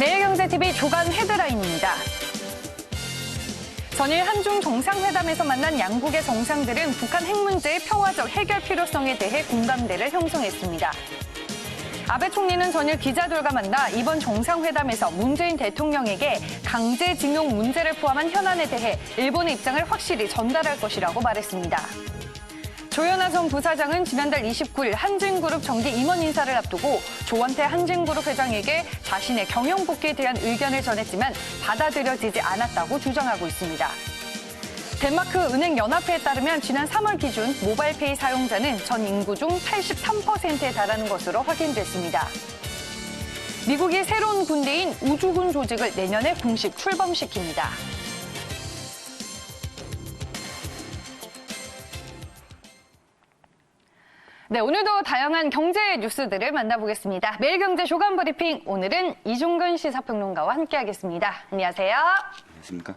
매일경제TV 조간 헤드라인입니다. 전일 한중 정상회담에서 만난 양국의 정상들은 북한 핵 문제의 평화적 해결 필요성에 대해 공감대를 형성했습니다. 아베 총리는 전일 기자들과 만나 이번 정상회담에서 문재인 대통령에게 강제징용 문제를 포함한 현안에 대해 일본의 입장을 확실히 전달할 것이라고 말했습니다. 조현아 전 부사장은 지난달 29일 한진그룹 정기 임원 인사를 앞두고 조원태 한진그룹 회장에게 자신의 경영 복귀에 대한 의견을 전했지만 받아들여지지 않았다고 주장하고 있습니다. 덴마크 은행연합회에 따르면 지난 3월 기준 모바일페이 사용자는 전 인구 중 83%에 달하는 것으로 확인됐습니다. 미국이 새로운 군대인 우주군 조직을 내년에 공식 출범시킵니다. 네, 오늘도 다양한 경제 뉴스들을 만나보겠습니다. 매일경제 조간 브리핑, 오늘은 이종근 시사평론가와 함께하겠습니다. 안녕하세요. 안녕하십니까?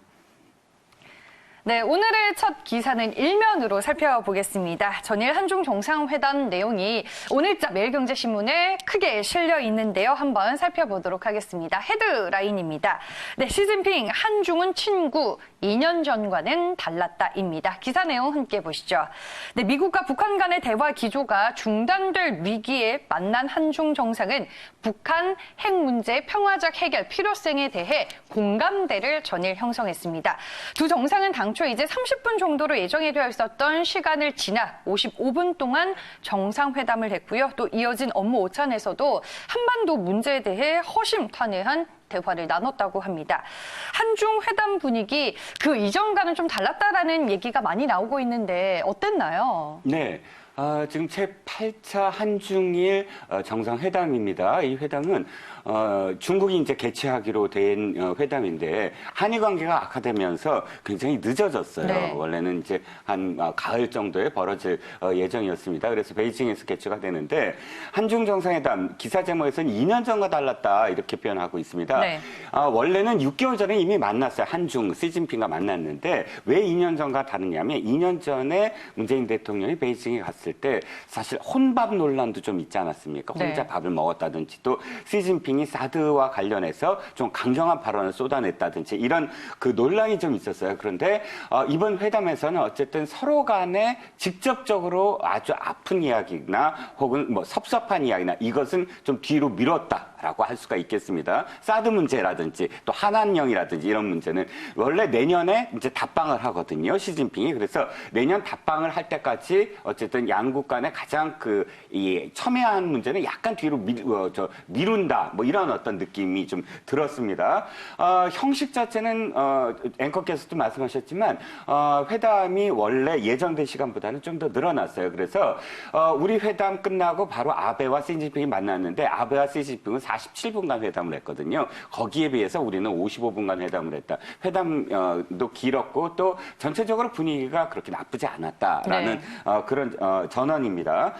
네, 오늘의 첫 기사는 일면으로 살펴보겠습니다. 전일 한중 정상회담 내용이 오늘자 매일경제신문에 크게 실려 있는데요. 한번 살펴보도록 하겠습니다. 헤드라인입니다. 네, 시진핑, 한중은 친구, 2년 전과는 달랐다입니다. 기사 내용 함께 보시죠. 네, 미국과 북한 간의 대화 기조가 중단될 위기에 만난 한중 정상은 북한 핵 문제의 평화적 해결 필요성에 대해 공감대를 전일 형성했습니다. 두 정상은 당초 이제 30분 정도로 예정이 되어 있었던 시간을 지나 55분 동안 정상회담을 했고요. 또 이어진 업무 오찬에서도 한반도 문제에 대해 허심탄회한 대화를 나눴다고 합니다. 한중 회담 분위기 그 이전과는 좀 달랐다라는 얘기가 많이 나오고 있는데 어땠나요? 네. 지금 제8차 한중일 정상회담입니다. 이 회담은 중국이 이제 개최하기로 된 회담인데 한일 관계가 악화되면서 굉장히 늦어졌어요. 네. 원래는 이제 한 가을 정도에 벌어질 예정이었습니다. 그래서 베이징에서 개최가 되는데 한중 정상회담 기사 제목에서는 2년 전과 달랐다 이렇게 표현하고 있습니다. 네. 원래는 6개월 전에 이미 만났어요. 한중 시진핑과 만났는데 왜 2년 전과 다르냐면 2년 전에 문재인 대통령이 베이징에 갔을 때 사실 혼밥 논란도 좀 있지 않았습니까? 혼자 네. 밥을 먹었다든지 또 시진핑이 사드와 관련해서 좀 강경한 발언을 쏟아냈다든지 이런 그 논란이 좀 있었어요. 그런데 이번 회담에서는 어쨌든 서로 간에 직접적으로 아주 아픈 이야기나 혹은 뭐 섭섭한 이야기나 이것은 좀 뒤로 미뤘다라고 할 수가 있겠습니다. 사드 문제라든지 또 한한령이라든지 이런 문제는 원래 내년에 이제 답방을 하거든요. 시진핑이. 그래서 내년 답방을 할 때까지 어쨌든 양국 간에 가장 이 첨예한 문제는 약간 뒤로 미룬다. 뭐 이런 어떤 느낌이 좀 들었습니다. 형식 자체는 앵커께서도 말씀하셨지만 회담이 원래 예정된 시간보다는 좀 더 늘어났어요. 그래서 우리 회담 끝나고 바로 아베와 시진핑이 만났는데 아베와 시진핑은 47분간 회담을 했거든요. 거기에 비해서 우리는 55분간 회담을 했다. 회담도 길었고 또 전체적으로 분위기가 그렇게 나쁘지 않았다라는 네. 그런 전언입니다.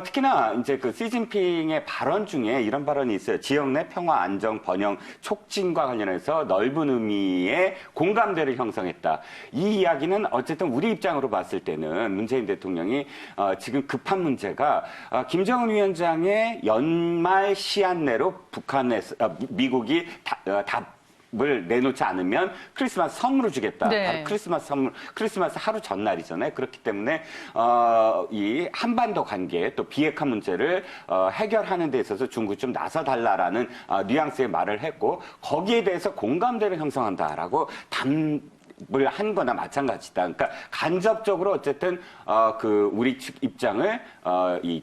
특히나 이제 그 시진핑의 발언 중에 이런 발언이 있어요. 지역 내 평화, 안정, 번영, 촉진과 관련해서 넓은 의미의 공감대를 형성했다. 이 이야기는 어쨌든 우리 입장으로 봤을 때는 문재인 대통령이 지금 급한 문제가 김정은 위원장의 연말 시한 내로 미국이 답을 내놓지 않으면 크리스마스 선물을 주겠다. 네. 바로 크리스마스 하루 전날이잖아요. 그렇기 때문에 이 한반도 관계 또 비핵화 문제를 해결하는 데 있어서 중국이 좀 나서달라라는 뉘앙스의 말을 했고 거기에 대해서 공감대를 형성한다라고 을 한 거나 마찬가지다. 그러니까 간접적으로 어쨌든 우리 측 입장을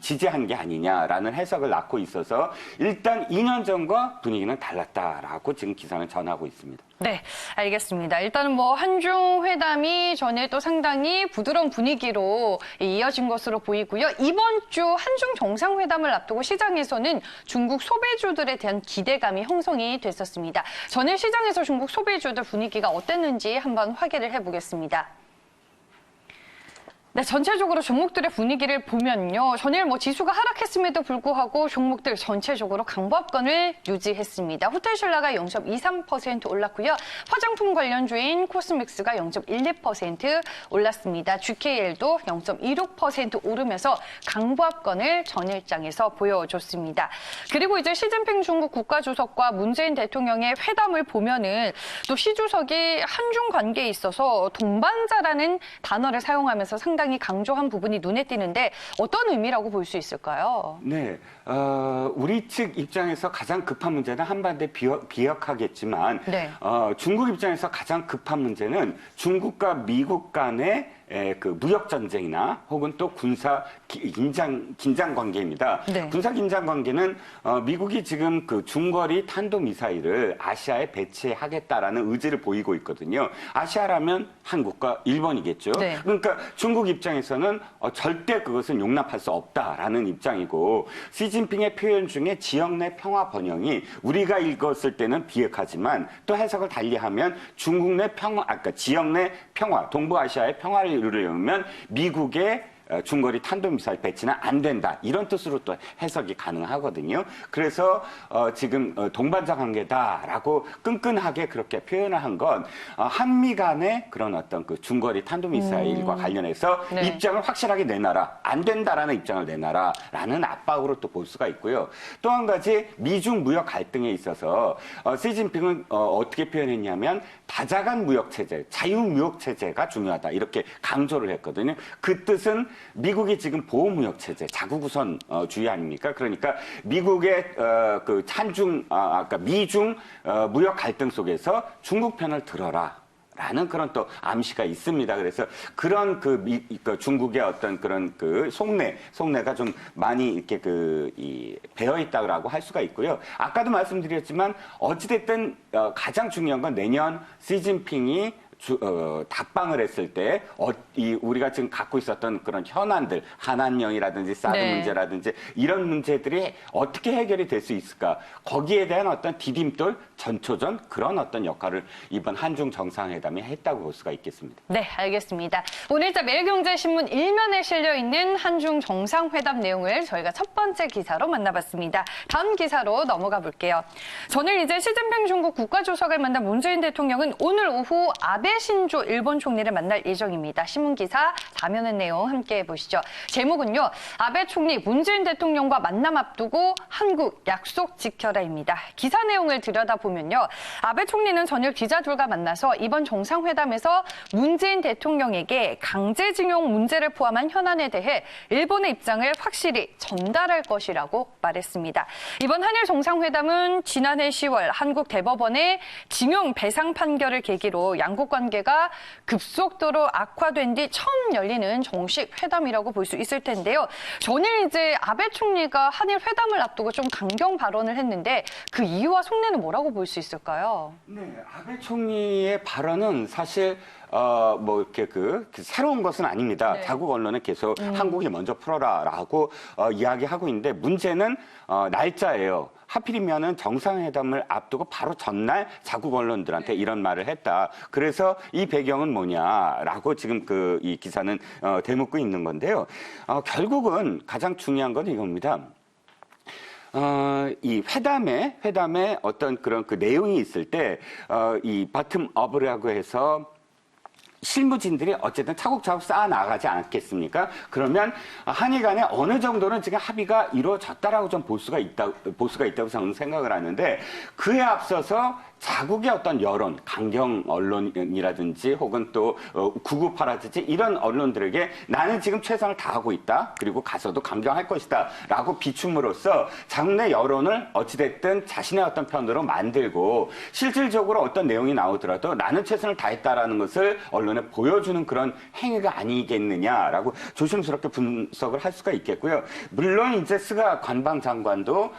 지지한 게 아니냐라는 해석을 낳고 있어서 일단 2년 전과 분위기는 달랐다라고 지금 기사는 전하고 있습니다. 네, 알겠습니다. 일단은 뭐 한중 회담이 전에 또 상당히 부드러운 분위기로 이어진 것으로 보이고요. 이번 주 한중 정상회담을 앞두고 시장에서는 중국 소비주들에 대한 기대감이 형성이 됐었습니다. 전일 시장에서 중국 소비주들 분위기가 어땠는지 한번 확인을 해보겠습니다. 네, 전체적으로 종목들의 분위기를 보면요. 전일 지수가 하락했음에도 불구하고 종목들 전체적으로 강보합권을 유지했습니다. 호텔신라가 0.23% 올랐고요. 화장품 관련주인 코스맥스가 0.12% 올랐습니다. GKL도 0.26% 오르면서 강보합권을 전일장에서 보여줬습니다. 그리고 이제 시진핑 중국 국가주석과 문재인 대통령의 회담을 보면은 또 시 주석이 한중 관계에 있어서 동반자라는 단어를 사용하면서 상당히 강조한 부분이 눈에 띄는데 어떤 의미라고 볼 수 있을까요? 네, 우리 측 입장에서 가장 급한 문제는 한반도에 비약하겠지만 네. 중국 입장에서 가장 급한 문제는 중국과 미국 간의 그 무역 전쟁이나 혹은 또 군사 긴장 관계입니다. 네. 군사 긴장 관계는 미국이 지금 그 중거리 탄도 미사일을 아시아에 배치하겠다라는 의지를 보이고 있거든요. 아시아라면 한국과 일본이겠죠. 네. 그러니까 중국 입장에서는 절대 그것은 용납할 수 없다라는 입장이고 시진핑의 표현 중에 지역 내 평화 번영이 우리가 읽었을 때는 비핵화지만 또 해석을 달리하면 중국 내 평화, 아까 지역 내 평화, 동부아시아의 평화를 이루려면 미국의 중거리 탄도미사일 배치는 안 된다. 이런 뜻으로 또 해석이 가능하거든요. 그래서 지금 동반자 관계다라고 끈끈하게 그렇게 표현을 한 건 한미 간의 그런 어떤 그 중거리 탄도미사일과 관련해서 네. 입장을 확실하게 내놔라. 안 된다라는 입장을 내놔라라는 압박으로 또 볼 수가 있고요. 또 한 가지 미중 무역 갈등에 있어서 시진핑은 어떻게 표현했냐면 다자간 무역 체제, 자유 무역 체제가 중요하다. 이렇게 강조를 했거든요. 그 뜻은 미국이 지금 보호무역 체제, 자국우선 주의 아닙니까? 그러니까 미국의 그 아까 미중 무역 갈등 속에서 중국 편을 들어라. 라는 그런 또 암시가 있습니다. 그래서 그런 그 중국의 어떤 그런 그 속내가 좀 많이 이렇게 배어 있다고 할 수가 있고요. 아까도 말씀드렸지만 어찌됐든 가장 중요한 건 내년 시진핑이 답방을 했을 때 우리가 지금 갖고 있었던 그런 현안들, 한한령이라든지 사드 네. 문제라든지 이런 문제들이 어떻게 해결이 될 수 있을까? 거기에 대한 어떤 디딤돌, 전초전 그런 어떤 역할을 이번 한중 정상회담이 했다고 볼 수가 있겠습니다. 네, 알겠습니다. 오늘자 매일경제신문 1면에 실려 있는 한중 정상회담 내용을 저희가 첫 번째 기사로 만나봤습니다. 다음 기사로 넘어가 볼게요. 전일 이제 시진핑 중국 국가주석을 만난 문재인 대통령은 오늘 오후 아베 신조 일본 총리를 만날 예정입니다. 신문기사 4면의 내용 함께 보시죠. 제목은요. 아베 총리 문재인 대통령과 만남 앞두고 한국 약속 지켜라입니다. 기사 내용을 들여다보면요. 아베 총리는 전일 기자들과 만나서 이번 정상회담에서 문재인 대통령에게 강제징용 문제를 포함한 현안에 대해 일본의 입장을 확실히 전달할 것이라고 말했습니다. 이번 한일 정상회담은 지난해 10월 한국 대법원의 징용 배상 판결을 계기로 양국 관계가 급속도로 악화된 뒤 처음 열리는 정식 회담이라고 볼 수 있을 텐데요. 전일 이제 아베 총리가 한일 회담을 앞두고 좀 강경 발언을 했는데 그 이유와 속내는 뭐라고 볼 수 있을까요? 네, 아베 총리의 발언은 사실 이렇게 새로운 것은 아닙니다. 네. 자국 언론은 계속 한국이 먼저 풀어라라고 이야기하고 있는데 문제는 날짜예요. 하필이면은 정상회담을 앞두고 바로 전날 자국 언론들한테 이런 말을 했다. 그래서 이 배경은 뭐냐라고 지금 이 기사는 되묻고 있는 건데요. 결국은 가장 중요한 건 이겁니다. 이 회담에 어떤 그런 그 내용이 있을 때, 이 바텀업이라고 해서 실무진들이 어쨌든 차곡차곡 쌓아 나가지 않겠습니까? 그러면 한일 간에 어느 정도는 지금 합의가 이루어졌다라고 좀 볼 수가 있다고 저는 생각을 하는데 그에 앞서서 자국의 어떤 여론, 강경 언론이라든지 혹은 또 구구파라든지 이런 언론들에게 나는 지금 최선을 다하고 있다. 그리고 가서도 강경할 것이다. 라고 비춤으로써 자국 내 여론을 어찌됐든 자신의 어떤 편으로 만들고 실질적으로 어떤 내용이 나오더라도 나는 최선을 다했다라는 것을 언론에 보여주는 그런 행위가 아니겠느냐라고 조심스럽게 분석을 할 수가 있겠고요. 물론 이제 스가 관방장관도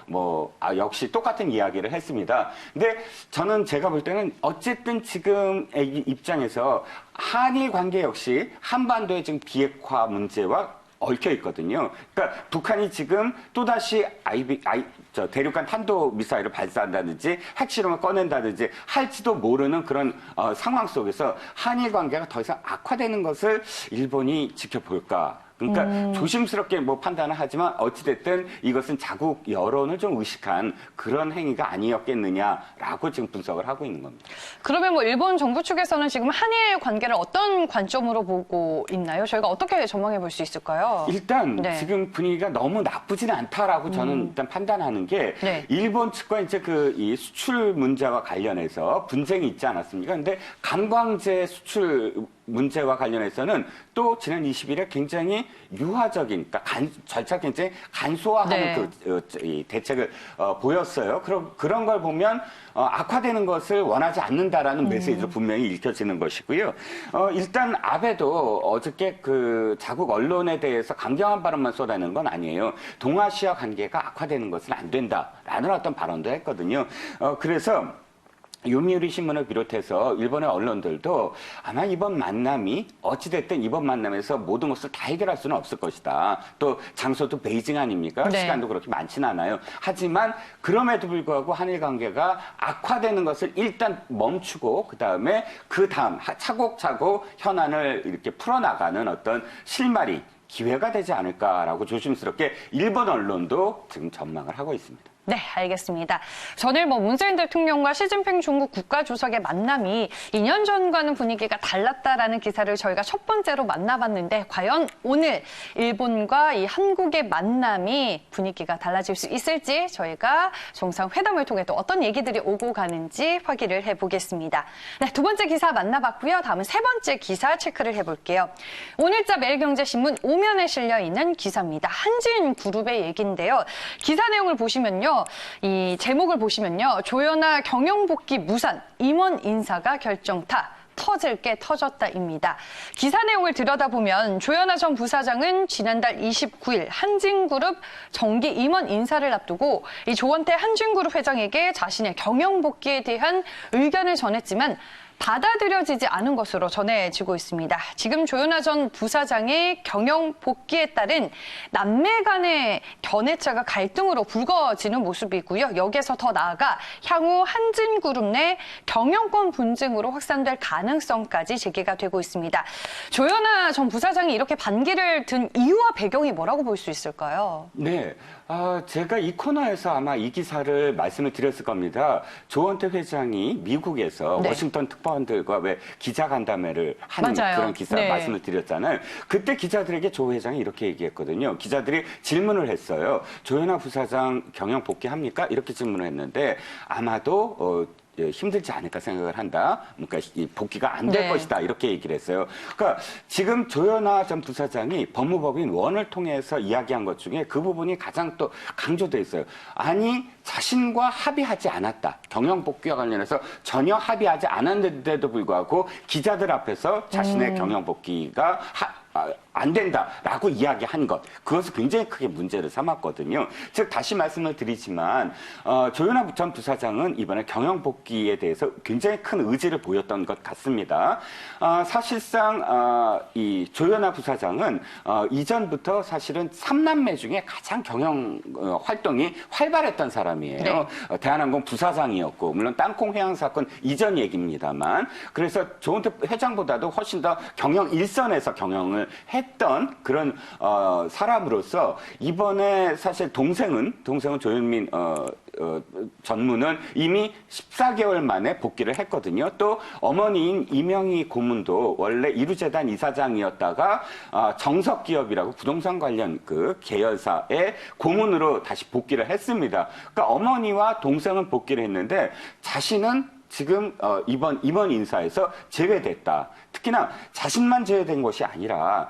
역시 똑같은 이야기를 했습니다. 근데 저는 제가 볼 때는 어쨌든 지금의 입장에서 한일 관계 역시 한반도의 지금 비핵화 문제와 얽혀 있거든요. 그러니까 북한이 지금 또다시 대륙간 탄도 미사일을 발사한다든지 핵실험을 꺼낸다든지 할지도 모르는 그런 상황 속에서 한일 관계가 더 이상 악화되는 것을 일본이 지켜볼까? 그러니까 조심스럽게 뭐 판단을 하지만 어찌됐든 이것은 자국 여론을 좀 의식한 그런 행위가 아니었겠느냐라고 지금 분석을 하고 있는 겁니다. 그러면 뭐 일본 정부 측에서는 지금 한일 관계를 어떤 관점으로 보고 있나요? 저희가 어떻게 전망해 볼 수 있을까요? 일단 네. 지금 분위기가 너무 나쁘지는 않다라고 저는 일단 판단하는 게 네. 일본 측과 이제 이 수출 문제와 관련해서 분쟁이 있지 않았습니까? 근데 관광재 수출 문제와 관련해서는 또 지난 20일에 굉장히 유화적인, 그러니까 절차 굉장히 간소화하는 네. 이 대책을 보였어요. 그런 걸 보면 악화되는 것을 원하지 않는다라는 메시지로 분명히 읽혀지는 것이고요. 일단 아베도 어저께 그 자국 언론에 대해서 강경한 발언만 쏟아내는 건 아니에요. 동아시아 관계가 악화되는 것은 안 된다라는 어떤 발언도 했거든요. 그래서 요미우리 신문을 비롯해서 일본의 언론들도 아마 이번 만남이 어찌됐든 이번 만남에서 모든 것을 다 해결할 수는 없을 것이다. 또 장소도 베이징 아닙니까? 네. 시간도 그렇게 많지는 않아요. 하지만 그럼에도 불구하고 한일 관계가 악화되는 것을 일단 멈추고 그 다음 차곡차곡 현안을 이렇게 풀어나가는 어떤 실마리 기회가 되지 않을까라고 조심스럽게 일본 언론도 지금 전망을 하고 있습니다. 네, 알겠습니다. 전일 문재인 대통령과 시진핑 중국 국가주석의 만남이 2년 전과는 분위기가 달랐다라는 기사를 저희가 첫 번째로 만나봤는데 과연 오늘 일본과 이 한국의 만남이 분위기가 달라질 수 있을지 저희가 정상회담을 통해 또 어떤 얘기들이 오고 가는지 확인을 해보겠습니다. 네, 두 번째 기사 만나봤고요. 다음은 세 번째 기사 체크를 해볼게요. 오늘자 매일경제신문 5면에 실려 있는 기사입니다. 한진그룹의 얘기인데요. 기사 내용을 보시면요. 이 제목을 보시면요. 조연아 경영복귀 무산, 임원 인사가 결정타. 터질 게 터졌다입니다. 기사 내용을 들여다보면 조연아 전 부사장은 지난달 29일 한진그룹 정기 임원 인사를 앞두고 이 조원태 한진그룹 회장에게 자신의 경영복귀에 대한 의견을 전했지만 받아들여지지 않은 것으로 전해지고 있습니다. 지금 조연아 전 부사장의 경영 복귀에 따른 남매 간의 견해차가 갈등으로 불거지는 모습이고요. 여기에서 더 나아가 향후 한진그룹 내 경영권 분쟁으로 확산될 가능성까지 제기가 되고 있습니다. 조연아 전 부사장이 이렇게 반기를 든 이유와 배경이 뭐라고 볼 수 있을까요? 네. 제가 이 코너에서 아마 이 기사를 말씀을 드렸을 겁니다. 조원태 회장이 미국에서 네. 워싱턴 특파원들과 왜 기자간담회를 하는 맞아요. 그런 기사 네. 말씀을 드렸잖아요. 그때 기자들에게 조 회장이 이렇게 얘기했거든요. 기자들이 질문을 했어요. 조현아 부사장 경영 복귀합니까? 이렇게 질문을 했는데 아마도 힘들지 않을까 생각을 한다. 그러니까 이 복귀가 안 될 네. 것이다. 이렇게 얘기를 했어요. 그러니까 지금 조현아 전 부사장이 법무법인 원을 통해서 이야기한 것 중에 그 부분이 가장 또 강조돼 있어요. 아니 자신과 합의하지 않았다. 경영 복귀와 관련해서 전혀 합의하지 않았는데도 불구하고 기자들 앞에서 자신의 경영 복귀가 안 된다라고 이야기한 것. 그것을 굉장히 크게 문제를 삼았거든요. 즉 다시 말씀을 드리지만 조현아 전 부사장은 이번에 경영 복귀에 대해서 굉장히 큰 의지를 보였던 것 같습니다. 사실상 이 조현아 부사장은 이전부터 사실은 3남매 중에 가장 경영 활동이 활발했던 사람이에요. 네. 대한항공 부사장이었고 물론 땅콩 회항 사건 이전 얘기입니다만 그래서 조은태 회장보다도 훨씬 더 경영 일선에서 경영을 했던 그런 사람으로서 이번에 사실 동생은 조현민 전무는 이미 14개월 만에 복귀를 했거든요. 또 어머니인 이명희 고문도 원래 이루재단 이사장이었다가 정석기업이라고 부동산 관련 그 계열사의 고문으로 다시 복귀를 했습니다. 그러니까 어머니와 동생은 복귀를 했는데 자신은 지금 이번 인사에서 제외됐다. 특히나 자신만 제외된 것이 아니라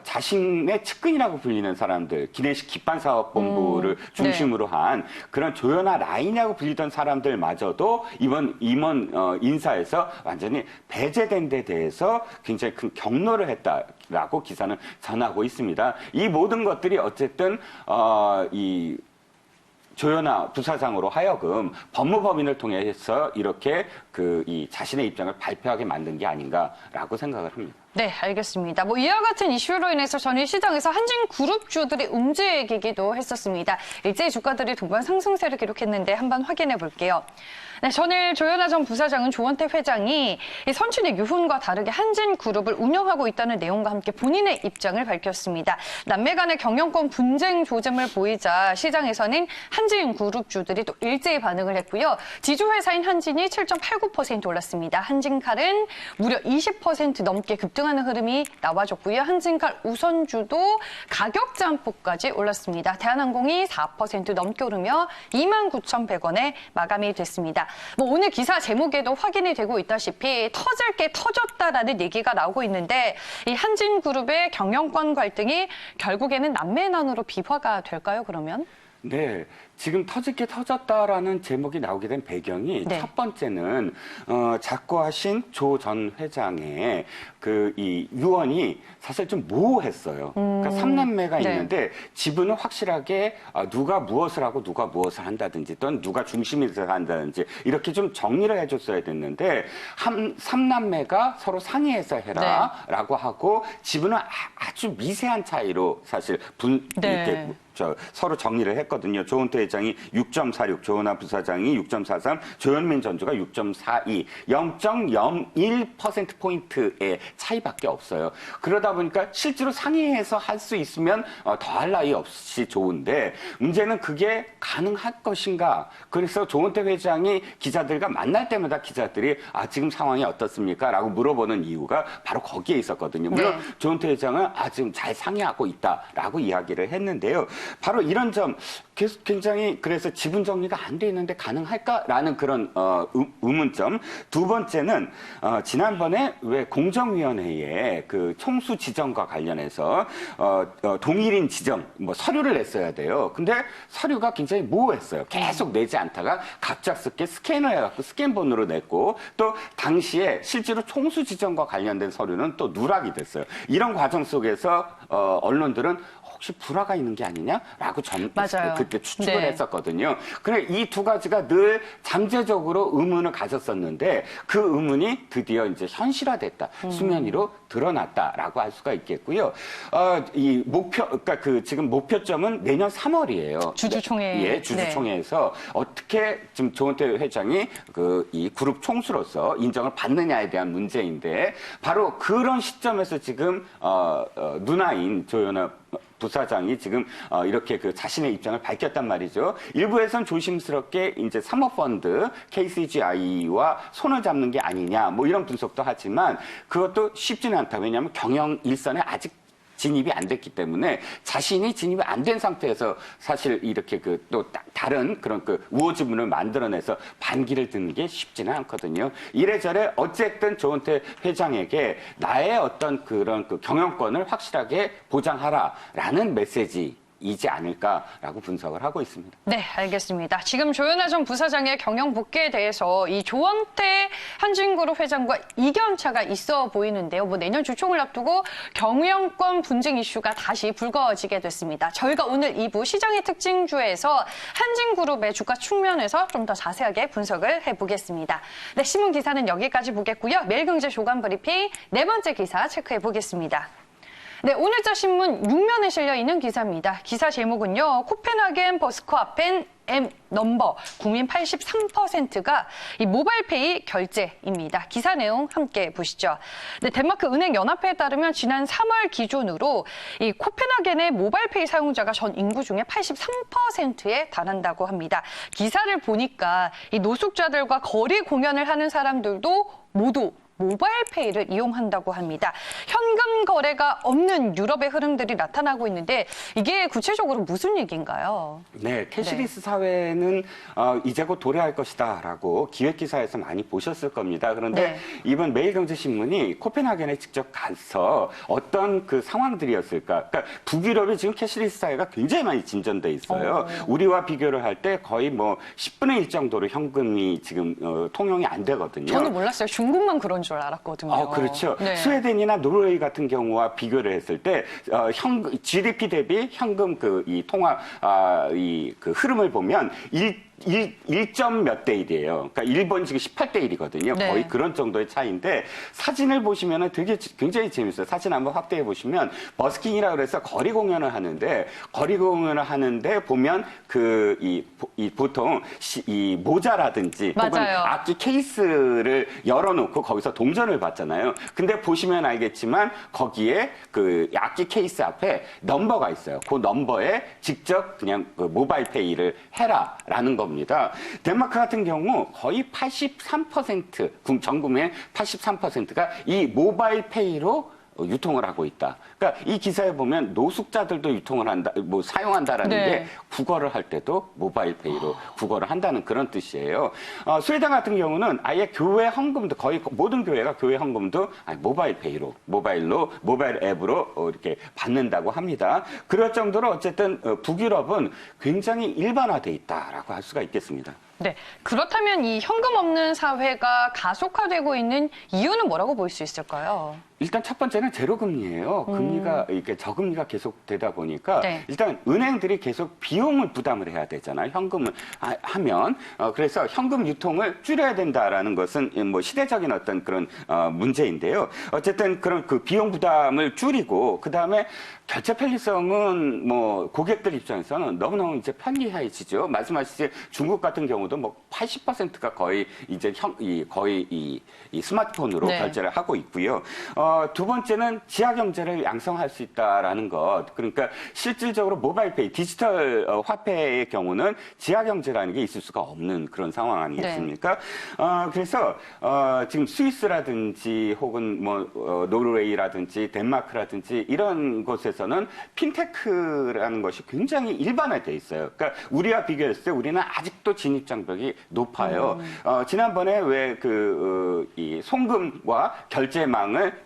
자신의 측근이라고 불리는 사람들, 기내식 기반사업본부를 중심으로 한 그런 조연아 라인이라고 불리던 사람들마저도 이번 임원 인사에서 완전히 배제된 데 대해서 굉장히 큰 격노를 했다라고 기사는 전하고 있습니다. 이 모든 것들이 어쨌든 이 조현아 부사장으로 하여금 법무법인을 통해서 이렇게 이 자신의 입장을 발표하게 만든 게 아닌가라고 생각을 합니다. 네, 알겠습니다. 뭐 이와 같은 이슈로 인해서 전일 시장에서 한진 그룹주들이 움직이기도 했었습니다. 일제히 주가들이 동반 상승세를 기록했는데 한번 확인해 볼게요. 네, 전일 조현아 전 부사장은 조원태 회장이 이 선친의 유훈과 다르게 한진 그룹을 운영하고 있다는 내용과 함께 본인의 입장을 밝혔습니다. 남매 간의 경영권 분쟁 조짐을 보이자 시장에서는 한진 그룹주들이 또 일제히 반응을 했고요. 지주회사인 한진이 7.89% 올랐습니다. 한진칼은 무려 20% 넘게 급등하는 흐름이 나와줬고요. 한진칼 우선주도 가격 잠폭까지 올랐습니다. 대한항공이 4% 넘게 오르며 29,100원에 마감이 됐습니다. 뭐 오늘 기사 제목에도 확인이 되고 있다시피 터질 게 터졌다라는 얘기가 나오고 있는데 이 한진그룹의 경영권 갈등이 결국에는 남매난으로 비화가 될까요, 그러면? 네, 지금 터질 게 터졌다라는 제목이 나오게 된 배경이 네. 첫 번째는 작고하신 조 전 회장의 이 유언이 사실 좀 모호했어요. 그러니까 삼남매가 네. 있는데 지분은 확실하게 누가 무엇을 하고 누가 무엇을 한다든지 또는 누가 중심이 돼서 한다든지 이렇게 좀 정리를 해줬어야 됐는데 삼남매가 서로 상의해서 해라라고 하고 지분은 아주 미세한 차이로 사실 네. 이렇게 서로 정리를 했거든요. 조은태 회장이 6.46, 조은하 부사장이 6.43, 조현민 전주가 6.42, 0.01%포인트의 차이밖에 없어요. 그러다 보니까 실제로 상의해서 할 수 있으면 더할 나위 없이 좋은데 문제는 그게 가능할 것인가. 그래서 조은태 회장이 기자들과 만날 때마다 기자들이 지금 상황이 어떻습니까? 라고 물어보는 이유가 바로 거기에 있었거든요. 물론 네. 조은태 회장은 지금 잘 상의하고 있다라고 이야기를 했는데요. 바로 이런 점 굉장히 그래서 지분 정리가 안 돼 있는데 가능할까라는 그런 의문점. 두 번째는 지난번에 왜 공정위원회에 그 총수 지정과 관련해서 동일인 지정 뭐 서류를 냈어야 돼요. 근데 서류가 굉장히 모호했어요. 계속 내지 않다가 갑작스럽게 스캔을 해갖고 스캔본으로 냈고 또 당시에 실제로 총수 지정과 관련된 서류는 또 누락이 됐어요. 이런 과정 속에서 언론들은 혹시 불화가 있는 게 아니냐라고 맞아요. 그때 추측을 네. 했었거든요. 그래 이 두 가지가 늘 잠재적으로 의문을 가졌었는데 그 의문이 드디어 이제 현실화됐다. 수면 위로 드러났다라고 할 수가 있겠고요. 이 그러니까 지금 목표점은 내년 3월이에요. 주주총회. 예, 주주총회에서 어떻게 지금 조은태 회장이 이 그룹 총수로서 인정을 받느냐에 대한 문제인데 바로 그런 시점에서 지금 누나인 조현아 부사장이 지금 이렇게 자신의 입장을 밝혔단 말이죠. 일부에선 조심스럽게 이제 사모펀드 KCGI와 손을 잡는 게 아니냐 뭐 이런 분석도 하지만 그것도 쉽지는 않다. 왜냐하면 경영 일선에 아직 진입이 안 됐기 때문에 자신이 진입이 안 된 상태에서 사실 이렇게 또 다른 그런 우호 지분을 만들어내서 반기를 드는 게 쉽지는 않거든요. 이래저래 어쨌든 조은태 회장에게 나의 어떤 그런 경영권을 확실하게 보장하라라는 메시지. 이지 않을까라고 분석을 하고 있습니다. 네, 알겠습니다. 지금 조현아 전 부사장의 경영 복귀에 대해서 이 조원태 한진그룹 회장과 이견차가 있어 보이는데요. 뭐 내년 주총을 앞두고 경영권 분쟁 이슈가 다시 불거지게 됐습니다. 저희가 오늘 2부 시장의 특징주에서 한진그룹의 주가 측면에서 좀 더 자세하게 분석을 해보겠습니다. 네, 신문 기사는 여기까지 보겠고요. 매일경제 조간 브리핑 네 번째 기사 체크해 보겠습니다. 네, 오늘자 신문 6면에 실려 있는 기사입니다. 기사 제목은요. 코펜하겐 버스커아펜 M 넘버 국민 83%가 이 모바일페이 결제입니다. 기사 내용 함께 보시죠. 네, 덴마크 은행 연합회에 따르면 지난 3월 기준으로 이 코펜하겐의 모바일페이 사용자가 전 인구 중에 83%에 달한다고 합니다. 기사를 보니까 이 노숙자들과 거리 공연을 하는 사람들도 모두 모바일페이를 이용한다고 합니다. 현금 거래가 없는 유럽의 흐름들이 나타나고 있는데 이게 구체적으로 무슨 얘기인가요? 네, 캐시리스 사회는 이제 곧 도래할 것이다라고 기획기사에서 많이 보셨을 겁니다. 그런데 네. 이번 매일경제신문이 코펜하겐에 직접 가서 어떤 상황들이었을까? 그러니까 북유럽이 지금 캐시리스 사회가 굉장히 많이 진전돼 있어요. 우리와 비교를 할 때 거의 뭐 10분의 1 정도로 현금이 지금 통용이 안 되거든요. 저는 몰랐어요. 중국만 그런 줄 알았거든요. 그렇죠. 네. 스웨덴이나 노르웨이 같은 경우와 비교를 했을 때 GDP 대비 현금 이 통화 그 흐름을 보면 1점 몇 대 1이에요. 그러니까 일본 지금 18대 1이거든요. 네. 거의 그런 정도의 차이인데 사진을 보시면은 되게 굉장히 재밌어요. 사진 한번 확대해 보시면 버스킹이라 그래서 거리 공연을 하는데 보면 보통 이 모자라든지 혹은 맞아요. 악기 케이스를 열어놓고 거기서 동전을 받잖아요. 근데 보시면 알겠지만 거기에 그 악기 케이스 앞에 넘버가 있어요. 그 넘버에 직접 그냥 그 모바일 페이를 해라라는 겁니다. 덴마크 같은 경우 거의 83%, 전 국민의 83%가 이 모바일 페이로 유통을 하고 있다. 그러니까 이 기사에 보면 노숙자들도 유통을 한다, 사용한다라는 네. 게 국어를 할 때도 모바일 페이로 국어를 한다는 그런 뜻이에요. 스웨덴 같은 경우는 아예 교회 헌금도 거의 모든 교회가 교회 헌금도 모바일 페이로, 모바일 앱으로 이렇게 받는다고 합니다. 그럴 정도로 어쨌든 북유럽은 굉장히 일반화돼 있다라고 할 수가 있겠습니다. 네. 그렇다면 이 현금 없는 사회가 가속화되고 있는 이유는 뭐라고 볼 수 있을까요? 일단 첫 번째는 제로금리예요. 금리가 이렇게 저금리가 계속 되다 보니까 네. 일단 은행들이 계속 비용을 부담을 해야 되잖아요. 현금을 하면 그래서 현금 유통을 줄여야 된다라는 것은 뭐 시대적인 어떤 그런 문제인데요. 어쨌든 그런 그 비용 부담을 줄이고 그 다음에 결제 편리성은 뭐 고객들 입장에서는 너무너무 이제 편리해지죠. 말씀하신 중국 같은 경우도 뭐 80%가 거의 이제 거의 이 스마트폰으로 네. 결제를 하고 있고요. 두 번째는 지하 경제를 양성할 수 있다라는 것. 그러니까 실질적으로 모바일페이, 디지털 화폐의 경우는 지하 경제라는 게 있을 수가 없는 그런 상황 아니겠습니까? 그래서 지금 스위스라든지 혹은 뭐 노르웨이라든지 덴마크라든지 이런 곳에서는 핀테크라는 것이 굉장히 일반화돼 있어요. 그러니까 우리와 비교했을 때 우리는 아직도 진입 장벽이 높아요. 지난번에 왜 이 송금과 결제망을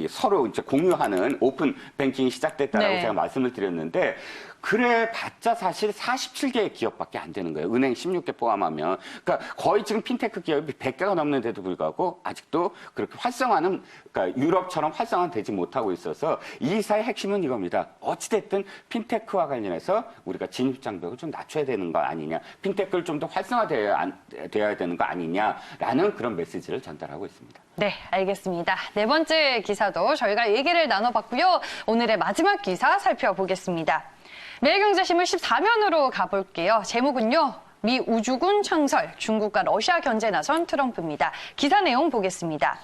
서로 이제 공유하는 오픈 뱅킹이 시작됐다라고 네. 제가 말씀을 드렸는데 그래 봤자 사실 47개의 기업밖에 안 되는 거예요. 은행 16개 포함하면. 그러니까 거의 지금 핀테크 기업이 100개가 넘는데도 불구하고 아직도 그렇게 활성화는 그러니까 유럽처럼 활성화되지 못하고 있어서 이 기사의 핵심은 이겁니다. 어찌됐든 핀테크와 관련해서 우리가 진입 장벽을 좀 낮춰야 되는 거 아니냐. 핀테크를 좀 더 활성화되어야 되는 거 아니냐라는 그런 메시지를 전달하고 있습니다. 네, 알겠습니다. 네 번째 기사도 저희가 얘기를 나눠봤고요. 오늘의 마지막 기사 살펴보겠습니다. 매일경제신문 14면으로 가볼게요. 제목은요. 미 우주군 창설, 중국과 러시아 견제 나선 트럼프입니다. 기사 내용 보겠습니다.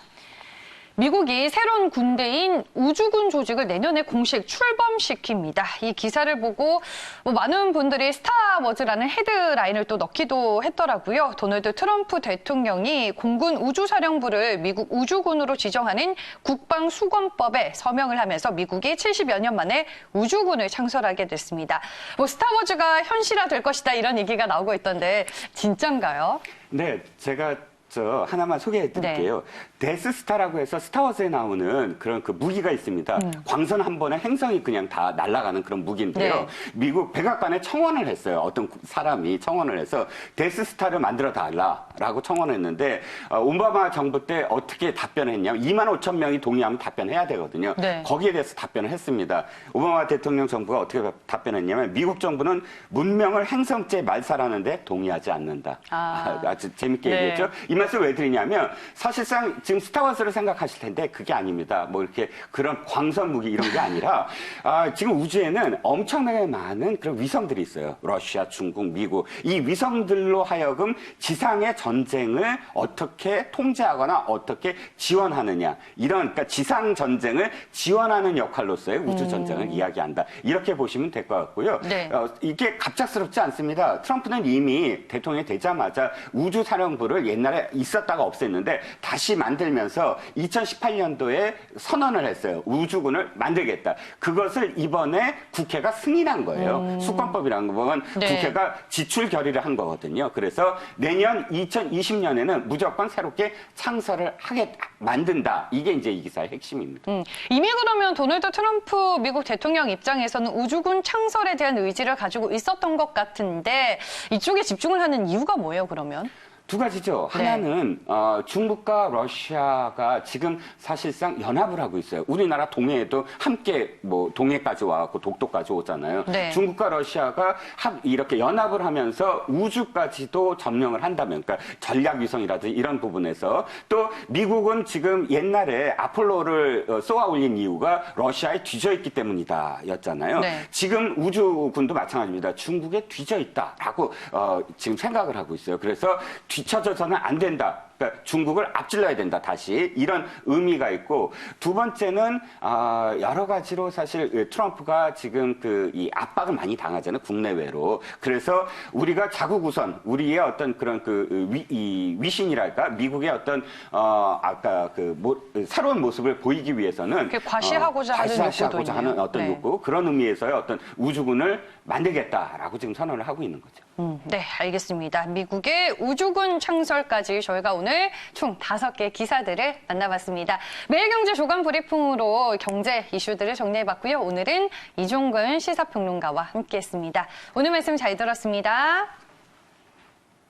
미국이 새로운 군대인 우주군 조직을 내년에 공식 출범시킵니다. 이 기사를 보고 많은 분들이 스타워즈라는 헤드라인을 또 넣기도 했더라고요. 도널드 트럼프 대통령이 공군 우주사령부를 미국 우주군으로 지정하는 국방수권법에 서명을 하면서 미국이 70여 년 만에 우주군을 창설하게 됐습니다. 스타워즈가 현실화될 것이다 이런 얘기가 나오고 있던데 진짠가요? 네, 제가 하나만 소개해 드릴게요. 데스스타라고 해서 스타워즈에 나오는 그런 그 무기가 있습니다. 광선 한 번에 행성이 그냥 다 날아가는 그런 무기인데요. 네. 미국 백악관에 청원을 했어요. 어떤 사람이 청원을 해서 데스스타를 만들어 달라라고 청원했는데 오바마 정부 때 어떻게 답변했냐면 2만 5천 명이 동의하면 답변해야 되거든요. 네. 거기에 대해서 답변을 했습니다. 오바마 대통령 정부가 어떻게 답변했냐면 미국 정부는 문명을 행성째 말살하는데 동의하지 않는다. 아주 재밌게 네. 얘기했죠. 이 말씀 왜 드리냐면 사실상 지금 스타워즈를 생각하실 텐데 그게 아닙니다. 뭐 이렇게 그런 광선 무기 이런 게 아니라 지금 우주에는 엄청나게 많은 그런 위성들이 있어요. 러시아, 중국, 미국. 이 위성들로 하여금 지상의 전쟁을 어떻게 통제하거나 어떻게 지원하느냐. 이런 그러니까 지상 전쟁을 지원하는 역할로서의 우주 전쟁을 이야기한다. 이렇게 보시면 될 것 같고요. 네. 이게 갑작스럽지 않습니다. 트럼프는 이미 대통령이 되자마자 우주사령부를 옛날에 있었다가 없앴는데 다시 만들면서 2018년도에 선언을 했어요. 우주군을 만들겠다. 그것을 이번에 국회가 승인한 거예요. 수권법이라는 건 네. 국회가 지출 결의를 한 거거든요. 그래서 내년 2020년에는 무조건 새롭게 창설을 만든다. 이게 이제 이 기사의 핵심입니다. 이미 그러면 도널드 트럼프 미국 대통령 입장에서는 우주군 창설에 대한 의지를 가지고 있었던 것 같은데 이쪽에 집중을 하는 이유가 뭐예요, 그러면? 두 가지죠. 네. 하나는 중국과 러시아가 지금 사실상 연합을 하고 있어요. 우리나라 동해에도 함께 뭐 동해까지 와갖고 독도까지 오잖아요. 네. 중국과 러시아가 이렇게 연합을 하면서 우주까지도 점령을 한다면, 그러니까 전략 위성이라든지 이런 부분에서 또 미국은 지금 옛날에 아폴로를 쏘아 올린 이유가 러시아에 뒤져 있기 때문이다였잖아요. 네. 지금 우주군도 마찬가지입니다. 중국에 뒤져 있다라고 지금 생각을 하고 있어요. 그래서 뒤쳐져서는 안 된다. 그러니까 중국을 앞질러야 된다. 다시 이런 의미가 있고, 두 번째는 여러 가지로 사실 트럼프가 지금 이 압박을 많이 당하잖아요. 국내외로. 그래서 우리가 자국 우선 우리의 어떤 그런 위신이랄까, 미국의 어떤 아까 새로운 모습을 보이기 위해서는 과시하고자 하는 욕구도 있네요. 하는 어떤 네. 욕구, 그런 의미에서의 어떤 우주군을 만들겠다라고 지금 선언을 하고 있는 거죠. 네, 알겠습니다. 미국의 우주군 창설까지 저희가 오늘 총 5개 기사들을 만나봤습니다. 매일경제 조간 브리핑으로 경제 이슈들을 정리해봤고요. 오늘은 이종근 시사평론가와 함께했습니다. 오늘 말씀 잘 들었습니다.